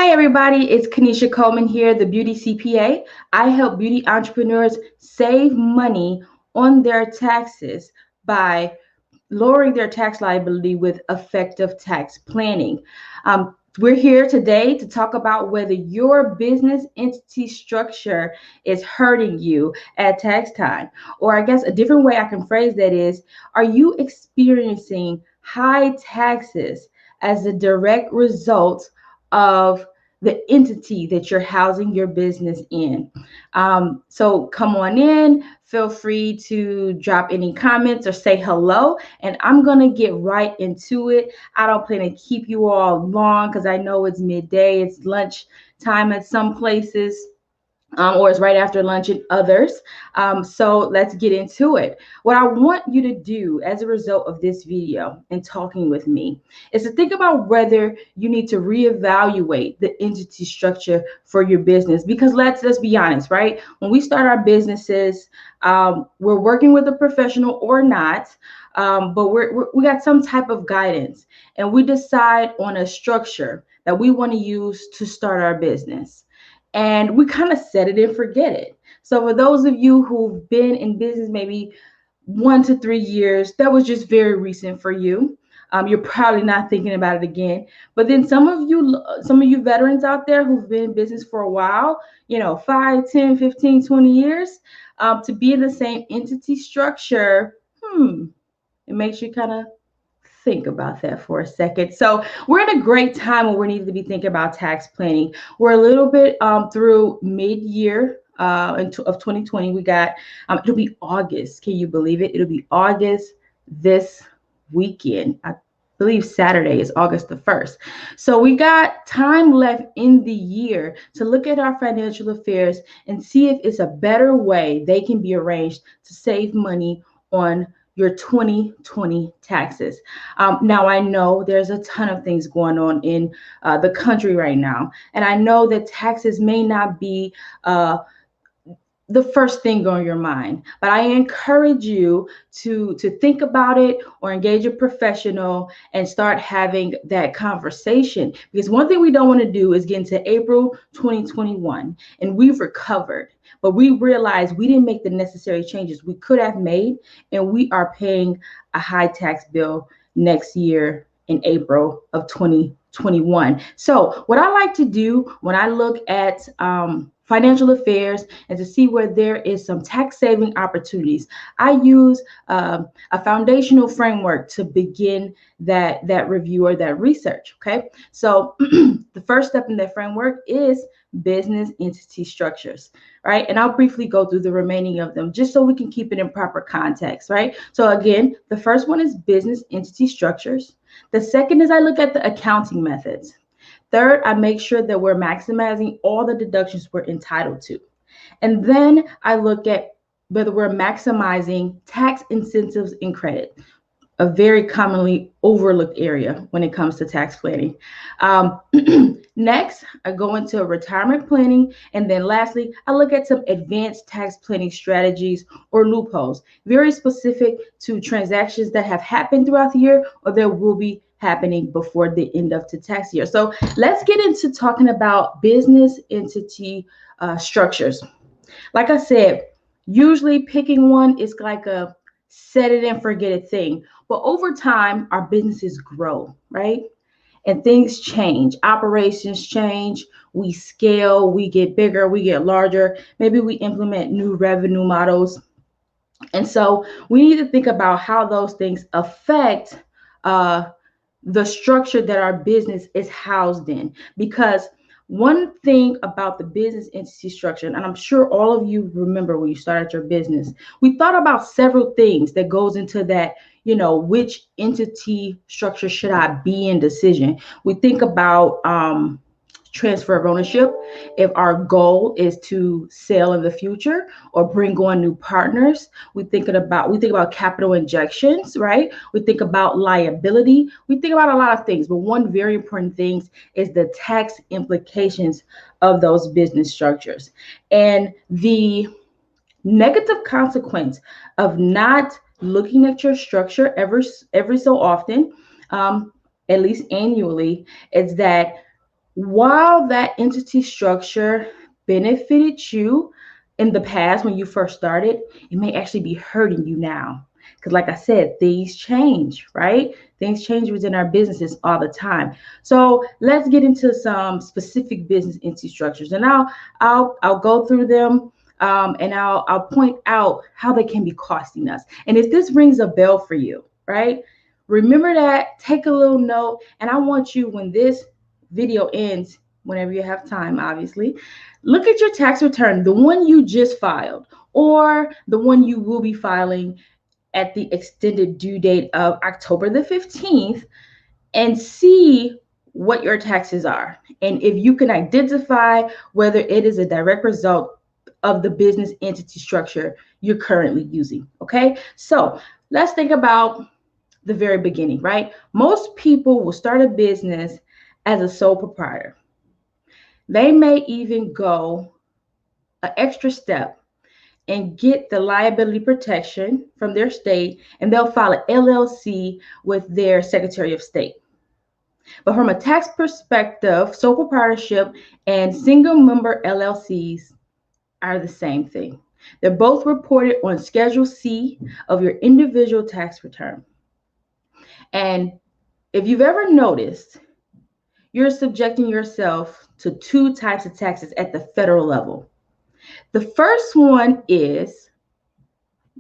Hi, everybody. It's Kanisha Coleman here, the Beauty CPA. I help beauty entrepreneurs save money on their taxes by lowering their tax liability with effective tax planning. We're here today to talk about whether your business entity structure is hurting you at tax time. Or, I guess, a different way I can phrase that is, are you experiencing high taxes as a direct result of the entity that you're housing your business in? So come on in, feel free to drop any comments or say hello, and I'm going to get right into it. I don't plan to keep you all long because I know it's midday, it's lunch time at some places. Or it's right after lunch in others. So let's get into it. What I want you to do as a result of this video and talking with me is to think about whether you need to reevaluate the entity structure for your business. Because let's be honest, right? When we start our businesses, we're working with a professional or not, but we got some type of guidance, and we decide on a structure that we want to use to start our business. And we kind of set it and forget it. So for those of you who've been in business maybe 1 to 3 years, that was just very recent for you. You're probably not thinking about it again. But then some of you veterans out there who've been in business for a while, 5, 10, 15, 20 years, to be in the same entity structure, it makes you kind of think about that for a second. So we're in a great time when we need to be thinking about tax planning. We're a little bit through mid-year of 2020. We got it'll be August. Can you believe it? It'll be August this weekend. I believe Saturday is August the 1st. So we got time left in the year to look at our financial affairs and see if it's a better way they can be arranged to save money on your 2020 taxes. Now, I know there's a ton of things going on in the country right now, and I know that taxes may not be the first thing on your mind, but I encourage you to think about it or engage a professional and start having that conversation. Because one thing we don't want to do is get into April 2021 and we've recovered, but we realize we didn't make the necessary changes we could have made, and we are paying a high tax bill next year in April of 2021. So what I like to do when I look at financial affairs and to see where there is some tax saving opportunities, I use a foundational framework to begin that review or that research. Okay, so the first step in that framework is business entity structures, right? And I'll briefly go through the remaining of them just so we can keep it in proper context, right? So again, the first one is business entity structures. The second is I look at the accounting methods. Third, I make sure that we're maximizing all the deductions we're entitled to. And then I look at whether we're maximizing tax incentives and credit, a very commonly overlooked area when it comes to tax planning. Next, I go into retirement planning. And then lastly, I look at some advanced tax planning strategies or loopholes, very specific to transactions that have happened throughout the year or that will be happening before the end of the tax year. So let's get into talking about business entity structures. Like I said, usually picking one is like a set it and forget it thing. But over time, our businesses grow, right? And things change. Operations change. We scale, we get bigger, we get larger. Maybe we implement new revenue models. And so we need to think about how those things affect the structure that our business is housed in. Because one thing about the business entity structure, and I'm sure all of you remember when you started your business, we thought about several things that goes into that, which entity structure should I be in decision. We think about transfer of ownership. If our goal is to sell in the future or bring on new partners, we think about capital injections, right? We think about liability. We think about a lot of things, but one very important thing is the tax implications of those business structures. And the negative consequence of not looking at your structure every so often, at least annually, is that While that entity structure benefited you in the past when you first started, it may actually be hurting you now. Because, like I said, things change, right? Things change within our businesses all the time. So let's get into some specific business entity structures, and I'll go through them, and I'll point out how they can be costing us. And if this rings a bell for you, right? Remember that. Take a little note, and I want you, when this video ends, whenever you have time, obviously, look at your tax return, the one you just filed, or the one you will be filing at the extended due date of October the 15th, and see what your taxes are. And if you can identify whether it is a direct result of the business entity structure you're currently using. Okay, so let's think about the very beginning, right? Most people will start a business as a sole proprietor. They may even go an extra step and get the liability protection from their state, and they'll file an LLC with their Secretary of State. But from a tax perspective, sole proprietorship and single member LLCs are the same thing. They're both reported on Schedule C of your individual tax return. And if you've ever noticed, you're subjecting yourself to two types of taxes at the federal level. The first one is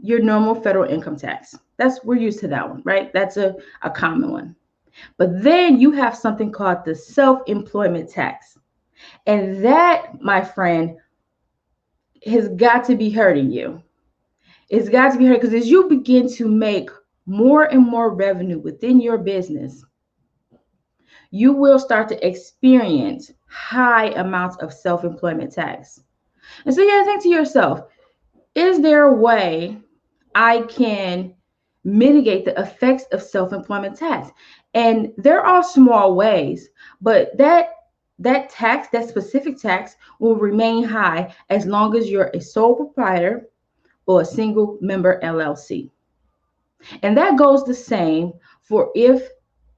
your normal federal income tax. We're used to that one, right? That's a common one. But then you have something called the self-employment tax. And that, my friend, has got to be hurting you. It's got to be hurting, because as you begin to make more and more revenue within your business, you will start to experience high amounts of self-employment tax. And so you gotta think to yourself, is there a way I can mitigate the effects of self-employment tax? And there are small ways, but that tax, that specific tax, will remain high as long as you're a sole proprietor or a single member LLC. And that goes the same for if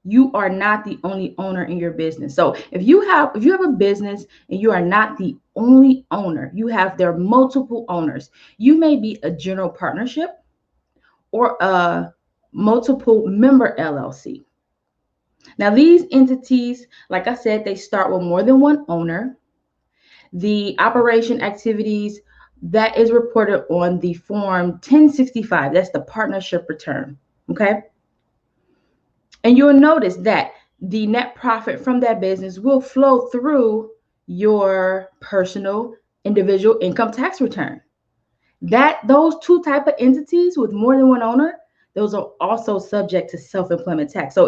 you are not the only owner in your business. So if you have a business and you are not the only owner, there are multiple owners. You may be a general partnership or a multiple member LLC. Now, these entities, like I said, they start with more than one owner. The operation activities, that is reported on the Form 1065. That's the partnership return. Okay. And you'll notice that the net profit from that business will flow through your personal individual income tax return. Those two type of entities with more than one owner, those are also subject to self-employment tax. So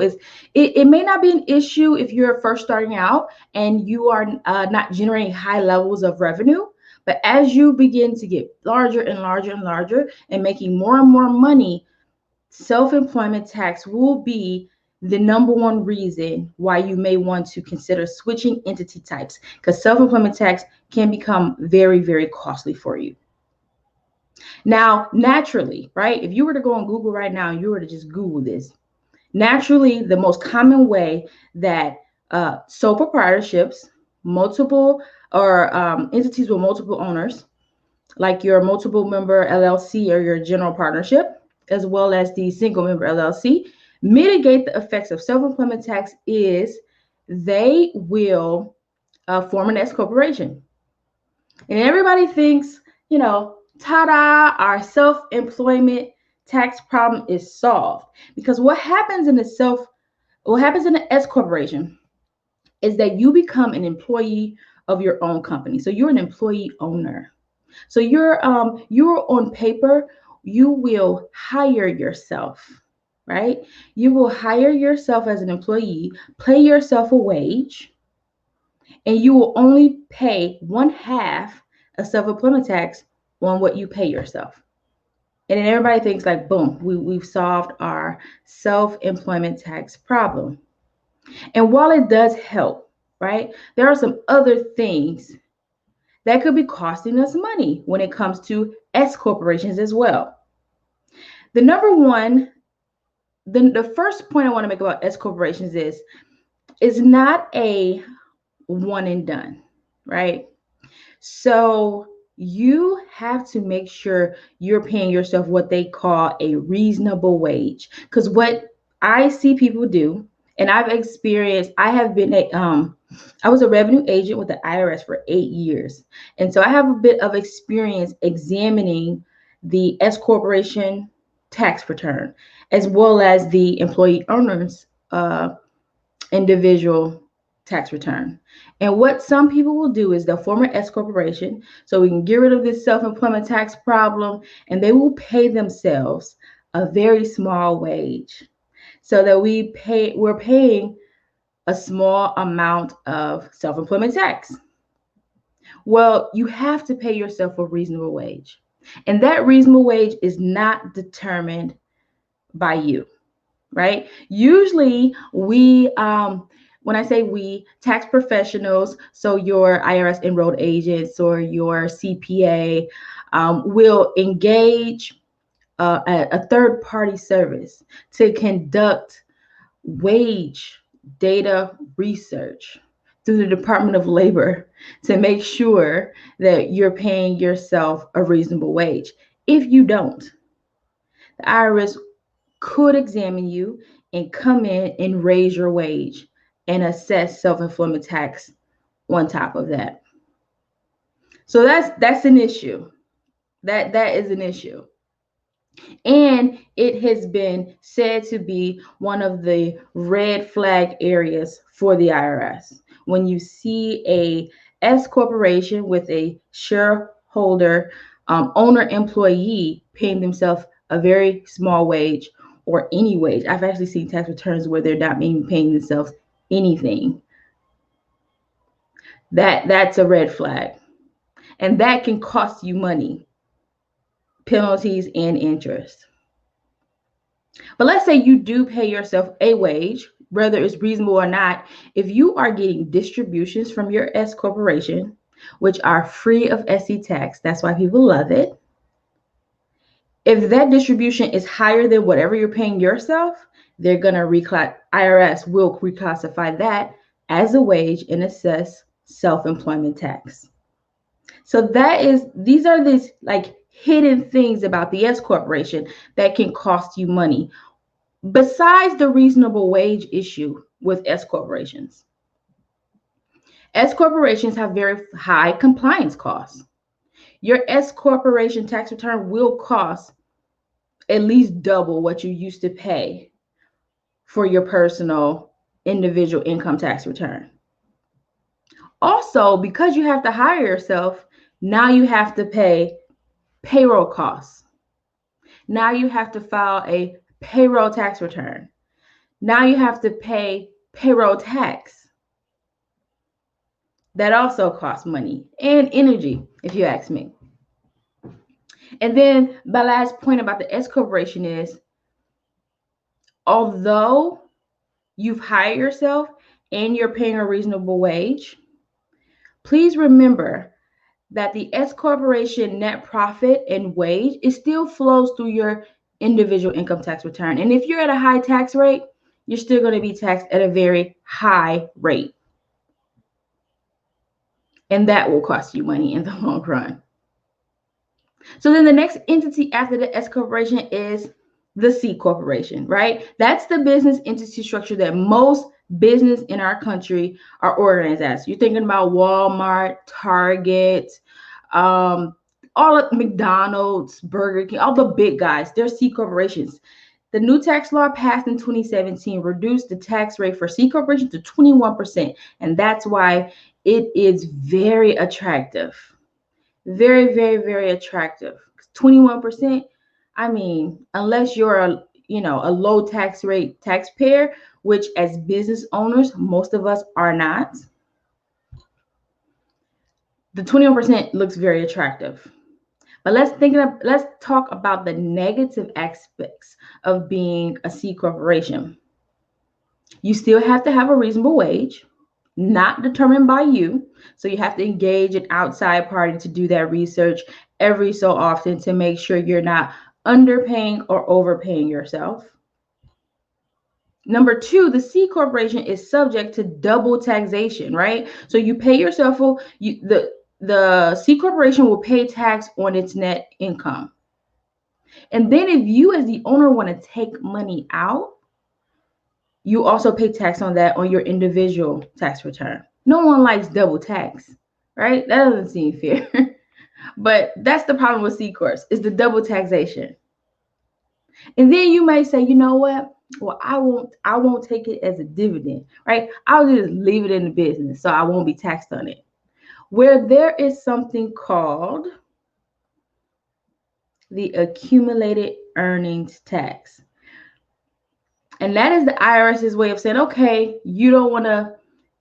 it may not be an issue if you're first starting out and you are not generating high levels of revenue. But as you begin to get larger and larger and larger and making more and more money, self-employment tax will be the number one reason why you may want to consider switching entity types, because self-employment tax can become very, very costly for you. Now, naturally, right, if you were to go on Google right now and you were to just Google this, naturally, the most common way that sole proprietorships, multiple or entities with multiple owners, like your multiple member LLC or your general partnership, as well as the single member LLC, mitigate the effects of self-employment tax is they will form an S corporation. And everybody thinks, ta-da, our self-employment tax problem is solved. Because what happens in an S corporation is that you become an employee of your own company. So you're an employee owner. So you're on paper, you will hire yourself, right? You will hire yourself as an employee, pay yourself a wage, and you will only pay 1/2 of self-employment tax on what you pay yourself. And then everybody thinks like, boom, we've solved our self-employment tax problem. And while it does help, right, there are some other things that could be costing us money when it comes to S corporations as well. The number one, the first point I want to make about S corporations is not a one and done, right? So you have to make sure you're paying yourself what they call a reasonable wage. Because what I see people do, and I've experienced, I was a revenue agent with the IRS for 8 years. And so I have a bit of experience examining the S corporation tax return, as well as the employee earners individual tax return. And what some people will do is they'll form an S corporation so we can get rid of this self-employment tax problem, and they will pay themselves a very small wage so that we're paying a small amount of self-employment tax. Well, you have to pay yourself a reasonable wage. And that reasonable wage is not determined by you, right? Usually when I say we, tax professionals, so your IRS enrolled agents or your CPA, will engage a third party service to conduct wage data research through the Department of Labor to make sure that you're paying yourself a reasonable wage. If you don't, the IRS could examine you and come in and raise your wage and assess self-employment tax on top of that. So that's an issue. That is an issue. And it has been said to be one of the red flag areas for the IRS. When you see a S corporation with a shareholder, owner employee paying themselves a very small wage or any wage. I've actually seen tax returns where they're not even paying themselves anything. That's a red flag. And that can cost you money, penalties and interest. But let's say you do pay yourself a wage, whether it's reasonable or not. If you are getting distributions from your S corporation, which are free of SE tax, that's why people love it. If that distribution is higher than whatever you're paying yourself, they're going to IRS will reclassify that as a wage and assess self-employment tax. So these are these like hidden things about the S corporation that can cost you money. Besides the reasonable wage issue with S corporations, S corporations have very high compliance costs. Your S corporation tax return will cost at least double what you used to pay for your personal individual income tax return. Also, because you have to hire yourself, now you have to pay payroll costs. Now you have to file a payroll tax return. Now you have to pay payroll tax. That also costs money and energy, if you ask me. And then my last point about the S corporation is, although you've hired yourself and you're paying a reasonable wage, please remember that the S corporation net profit and wage, it still flows through your individual income tax return. And if you're at a high tax rate, you're still going to be taxed at a very high rate. And that will cost you money in the long run. So then the next entity after the S corporation is the C corporation, right? That's the business entity structure that most business in our country are organized as. You're thinking about Walmart, Target, all of McDonald's, Burger King, all the big guys, they're C corporations. The new tax law passed in 2017 reduced the tax rate for C corporations to 21%. And that's why it is very attractive. Very, very, very attractive. 21%. I mean, unless you're a low tax rate taxpayer, which as business owners, most of us are not, the 21% looks very attractive. But let's talk about the negative aspects of being a C corporation. You still have to have a reasonable wage, not determined by you. So you have to engage an outside party to do that research every so often to make sure you're not underpaying or overpaying yourself. Number two, the C corporation is subject to double taxation, right? So you pay yourself, the C corporation will pay tax on its net income. And then if you as the owner want to take money out, you also pay tax on that on your individual tax return. No one likes double tax, right? That doesn't seem fair. But that's the problem with C corps, is the double taxation. And then you may say, you know what? Well, I won't take it as a dividend, right? I'll just leave it in the business so I won't be taxed on it. Where there is something called the accumulated earnings tax. And that is the IRS's way of saying, okay, you don't want to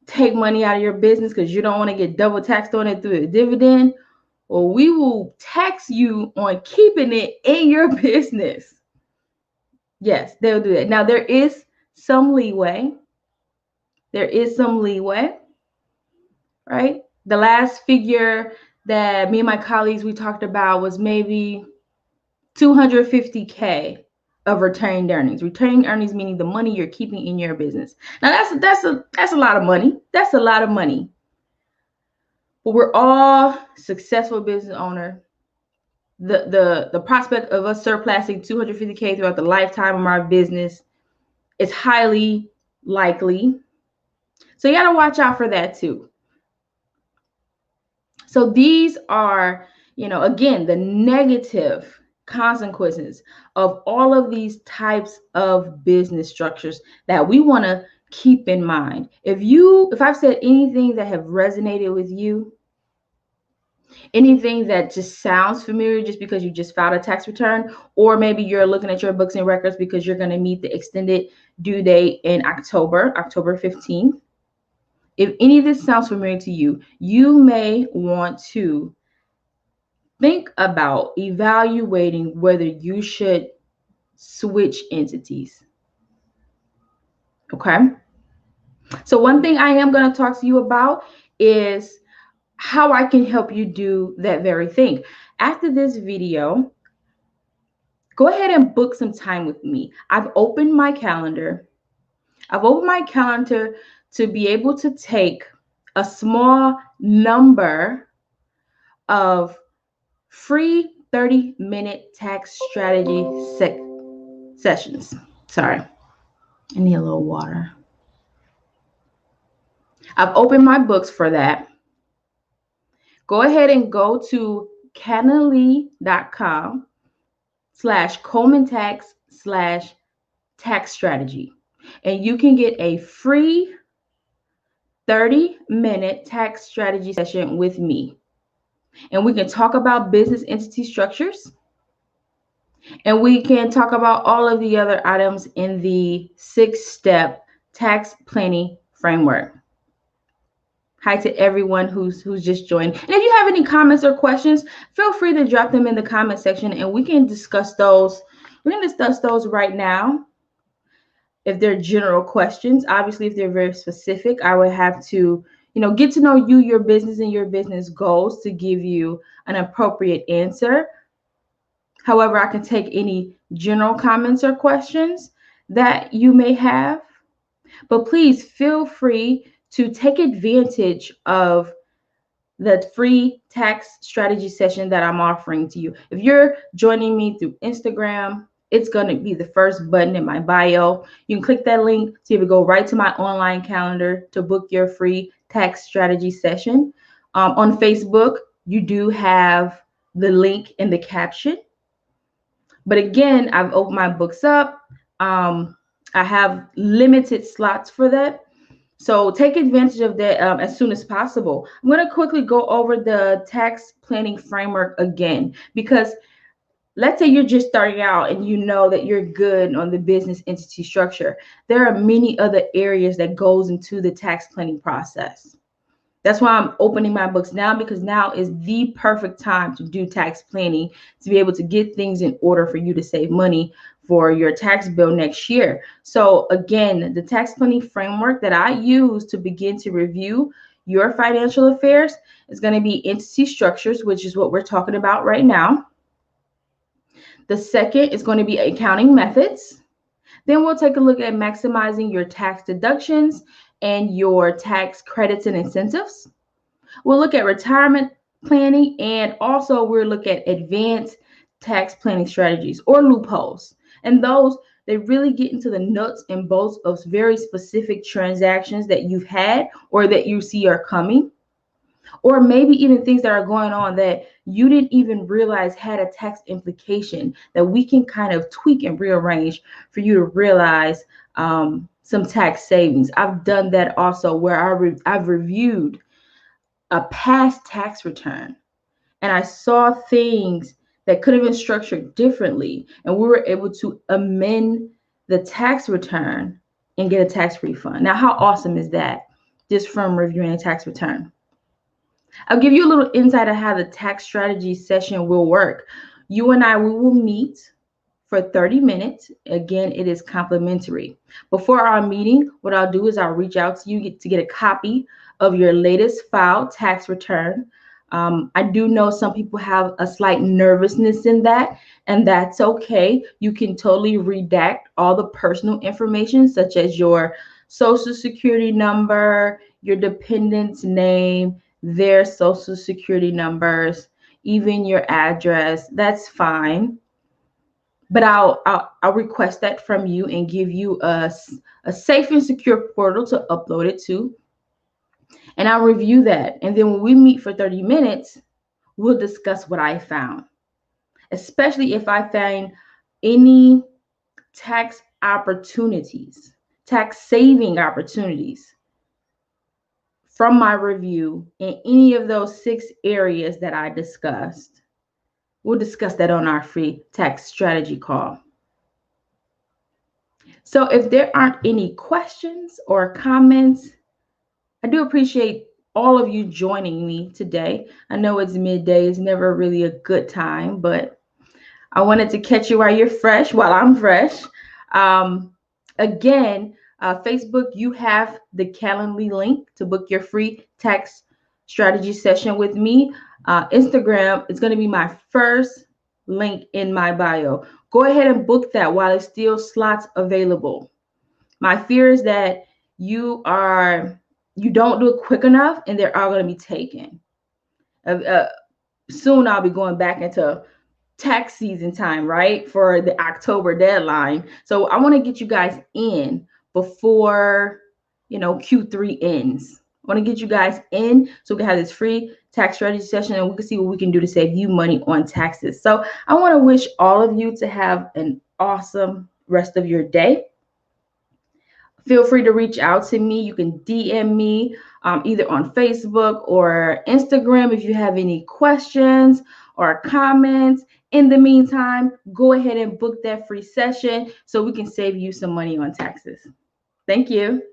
take money out of your business because you don't want to get double taxed on it through a dividend. Well, we will tax you on keeping it in your business. Yes, they'll do that. Now, there is some leeway. There is some leeway, right? The last figure that me and my colleagues we talked about was maybe $250K of retained earnings. Retained earnings meaning the money you're keeping in your business. Now that's a lot of money. That's a lot of money. But we're all successful business owners. The prospect of us surpassing $250K throughout the lifetime of our business is highly likely. So you got to watch out for that too. So these are, again, the negative consequences of all of these types of business structures that we want to keep in mind. If I've said anything that have resonated with you, anything that just sounds familiar just because you just filed a tax return, or maybe you're looking at your books and records because you're going to meet the extended due date in October 15th. If any of this sounds familiar to you, you may want to think about evaluating whether you should switch entities. Okay? So one thing I am going to talk to you about is how I can help you do that very thing. After this video, go ahead and book some time with me. I've opened my calendar. To be able to take a small number of free 30-minute tax strategy sessions. Sorry, I need a little water. I've opened my books for that. Go ahead and go to cannaly.com/ColemanTax/tax strategy. And you can get a free 30-minute tax strategy session with me. And we can talk about business entity structures. And we can talk about all of the other items in the 6-step tax planning framework. Hi to everyone who's just joined. And if you have any comments or questions, feel free to drop them in the comment section and we can discuss those. We're going to discuss those right now. If they're general questions, obviously, if they're very specific, I would have to, get to know you, your business, and your business goals to give you an appropriate answer. However, I can take any general comments or questions that you may have. But please feel free to take advantage of the free tax strategy session that I'm offering to you. If you're joining me through Instagram, it's going to be the first button in my bio. You can click that link to go right to my online calendar to book your free tax strategy session. On Facebook, you do have the link in the caption. But again, I've opened my books up. I have limited slots for that. So take advantage of that as soon as possible. I'm going to quickly go over the tax planning framework again, because let's say you're just starting out and you know that you're good on the business entity structure. There are many other areas that goes into the tax planning process. That's why I'm opening my books now, because now is the perfect time to do tax planning, to be able to get things in order for you to save money for your tax bill next year. So again, the tax planning framework that I use to begin to review your financial affairs is going to be entity structures, which is what we're talking about right now. The second is going to be accounting methods. Then we'll take a look at maximizing your tax deductions and your tax credits and incentives. We'll look at retirement planning, and also we'll look at advanced tax planning strategies or loopholes. And those, they really get into the nuts and bolts of very specific transactions that you've had or that you see are coming, or maybe even things that are going on that you didn't even realize had a tax implication that we can kind of tweak and rearrange for you to realize some tax savings. I've done that also, where I've reviewed a past tax return and I saw things that could have been structured differently, and we were able to amend the tax return and get a tax refund. Now, how awesome is that, just from reviewing a tax return? I'll give you a little insight on how the tax strategy session will work. You and I, we will meet for 30 minutes. Again, it is complimentary. Before our meeting, what I'll do is I'll reach out to you to get a copy of your latest filed tax return. I do know some people have a slight nervousness in that, and that's okay. You can totally redact all the personal information, such as your social security number, your dependent's name, their social security numbers, even your address. That's fine. But I'll request that from you and give you a safe and secure portal to upload it to. And I'll review that. And then when we meet for 30 minutes, we'll discuss what I found, especially if I find any tax opportunities, tax saving opportunities from my review in any of those 6 areas that I discussed. We'll discuss that on our free tax strategy call. So if there aren't any questions or comments, I do appreciate all of you joining me today. I know it's midday, it's never really a good time, but I wanted to catch you while you're fresh, while I'm fresh. Again, Facebook, you have the Calendly link to book your free tax strategy session with me. Instagram is going to be my first link in my bio. Go ahead and book that while there's still slots available. My fear is that you don't do it quick enough and they're all going to be taken. Soon I'll be going back into tax season time, right, for the October deadline. So I want to get you guys in before Q3 ends. I want to get you guys in so we can have this free tax strategy session and we can see what we can do to save you money on taxes. So I want to wish all of you to have an awesome rest of your day. Feel free to reach out to me. You can DM me either on Facebook or Instagram if you have any questions or comments. In the meantime, go ahead and book that free session so we can save you some money on taxes. Thank you.